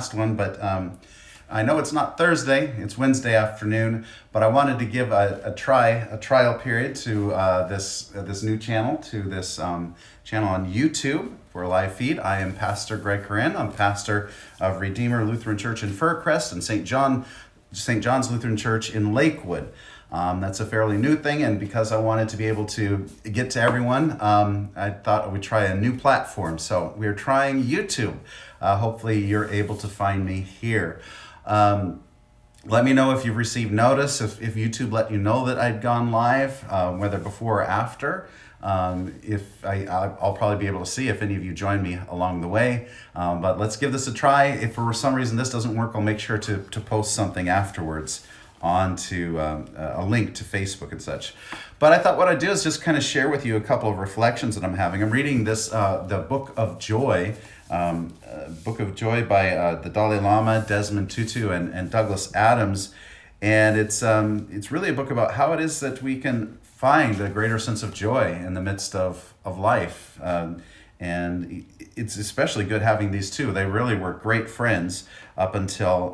One, but I know it's not Thursday; it's Wednesday afternoon. But I wanted to give a trial period to this new channel, to this channel on YouTube for a live feed. I am Pastor Greg Corinne. I'm pastor of Redeemer Lutheran Church in Fircrest and St. John's Lutheran Church in Lakewood. That's a fairly new thing, and because I wanted to be able to get to everyone, I thought I would try a new platform. So we're trying YouTube. Hopefully you're able to find me here. Let me know if you've received notice, if YouTube let you know that I'd gone live, whether before or after. I'll probably be able to see if any of you join me along the way. But let's give this a try. If for some reason this doesn't work, I'll make sure to post something afterwards onto a link to Facebook and such. But I thought what I'd do is just kind of share with you a couple of reflections that I'm having. I'm reading this, the Book of Joy, Book of Joy by the Dalai Lama, Desmond Tutu, and Douglas Adams. And it's really a book about how it is that we can find a greater sense of joy in the midst of life. And it's especially good having these two. They really were great friends up until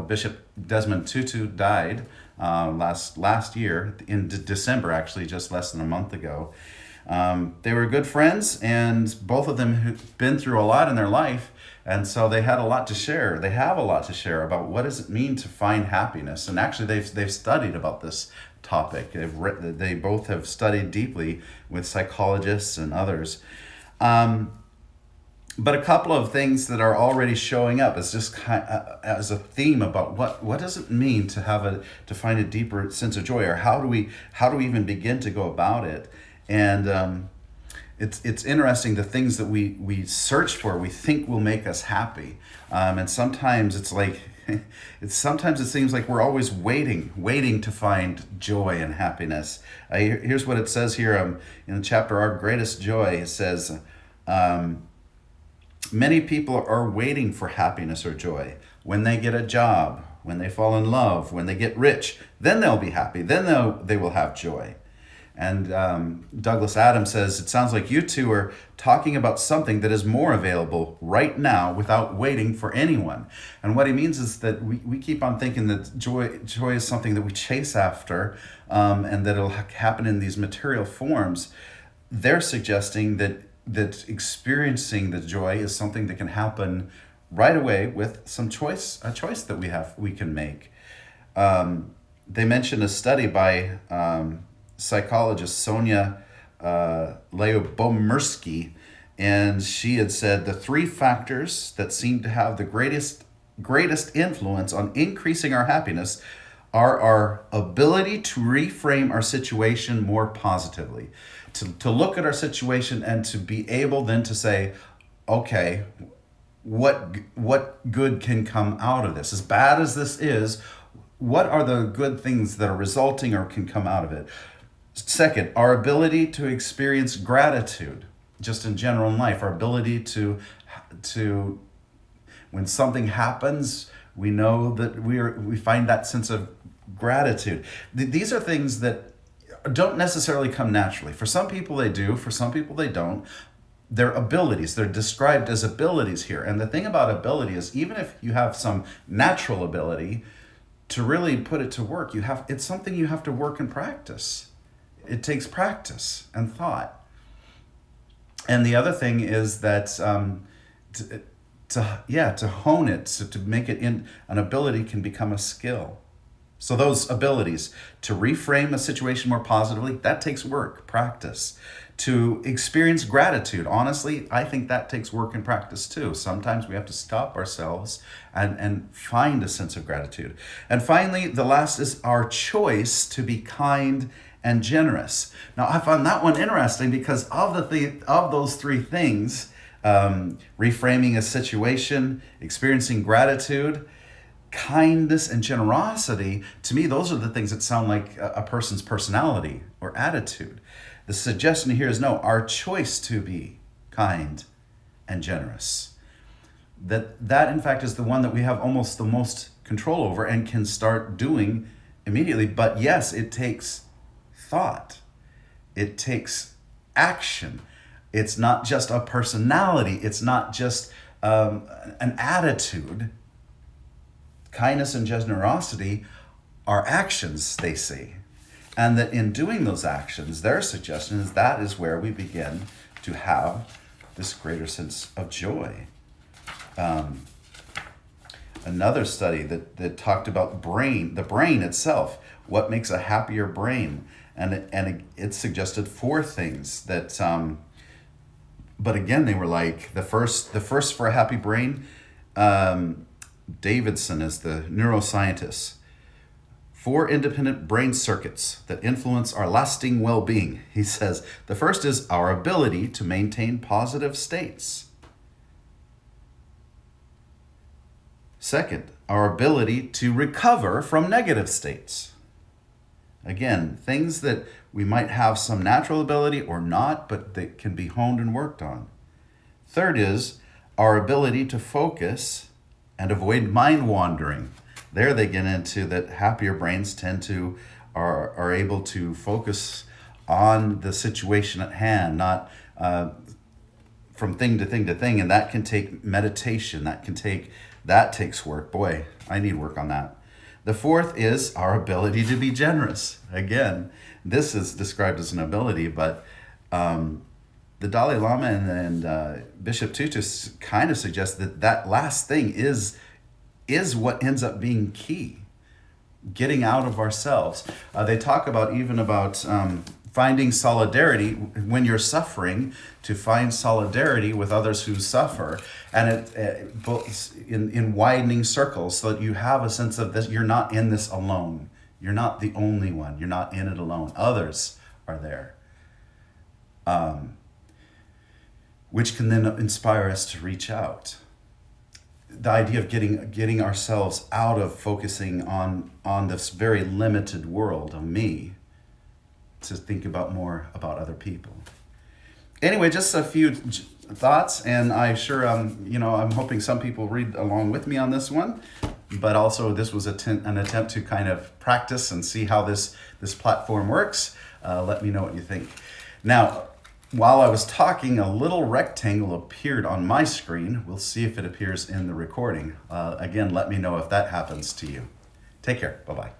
Bishop Desmond Tutu died last year in December, actually, just less than a month ago. They were good friends, and both of them had been through a lot in their life, and so they had a lot to share. They have a lot to share about what does it mean to find happiness. And actually, they've studied about this topic. They both have studied deeply with psychologists and others. But a couple of things that are already showing up as just as a theme about what does it mean to find a deeper sense of joy, or how do we even begin to go about it? And it's interesting, the things that we search for, we think will make us happy, and sometimes it's like sometimes it seems like we're always waiting to find joy and happiness. Here's what it says here in the chapter, Our Greatest Joy. It says, many people are waiting for happiness or joy. When they get a job, when they fall in love, when they get rich, then they'll be happy. Then they will have joy. And Douglas Adams says, it sounds like you two are talking about something that is more available right now without waiting for anyone. And what he means is that we keep on thinking that joy is something that we chase after, and that it'll happen in these material forms. They're suggesting that experiencing the joy is something that can happen right away with a choice that we can make. They mentioned a study by psychologist Sonia Lyubomirsky, and she had said the three factors that seem to have the greatest influence on increasing our happiness are our ability to reframe our situation more positively, to look at our situation and to be able then to say, okay, what good can come out of this? As bad as this is, what are the good things that are resulting or can come out of it? Second, our ability to experience gratitude, just in general in life, our ability to when something happens, we know that we find that sense of gratitude. These are things that don't necessarily come naturally. For some people they do, for some people they don't. They're abilities. They're described as abilities here. And the thing about ability is, even if you have some natural ability, to really put it to work, it's something you have to work and practice. It takes practice and thought. And the other thing is that to hone it, so to make it in an ability can become a skill. So those abilities to reframe a situation more positively, that takes work, practice. To experience gratitude, honestly, I think that takes work and practice too. Sometimes we have to stop ourselves and find a sense of gratitude. And finally, the last is our choice to be kind and generous. Now, I found that one interesting because of those three things, reframing a situation, experiencing gratitude, kindness, and generosity, to me, those are the things that sound like a person's personality or attitude. The suggestion here is no, our choice to be kind and generous. That in fact is the one that we have almost the most control over and can start doing immediately. But yes, it takes thought. It takes action. It's not just a personality. It's not just an attitude. Kindness and generosity are actions, they see. And that in doing those actions, their suggestion is that is where we begin to have this greater sense of joy. Another study that talked about the brain itself, what makes a happier brain. And it suggested 4 things that, but again, they were like, the first for a happy brain, Davidson is the neuroscientist. 4 independent brain circuits that influence our lasting well-being. He says, the first is our ability to maintain positive states. Second, our ability to recover from negative states. Again, things that we might have some natural ability or not, but that can be honed and worked on. Third is our ability to focus and avoid mind wandering. There they get into that happier brains tend to are able to focus on the situation at hand, not from thing to thing to thing, and that can take meditation. That takes work. Boy, I need work on that. The fourth is our ability to be generous. Again, this is described as an ability, but the Dalai Lama and Bishop Tutu kind of suggest that last thing is what ends up being key. Getting out of ourselves. They talk about finding solidarity when you're suffering, to find solidarity with others who suffer, and in widening circles, so that you have a sense of this. You're not in this alone. You're not the only one. You're not in it alone. Others are there, which can then inspire us to reach out. The idea of getting ourselves out of focusing on this very limited world of me, to think more about other people. Anyway, just a few thoughts, and I'm sure I'm hoping some people read along with me on this one. But also, this was an attempt to kind of practice and see how this platform works. Let me know what you think. Now, while I was talking, a little rectangle appeared on my screen. We'll see if it appears in the recording. Again, let me know if that happens to you. Take care. Bye-bye.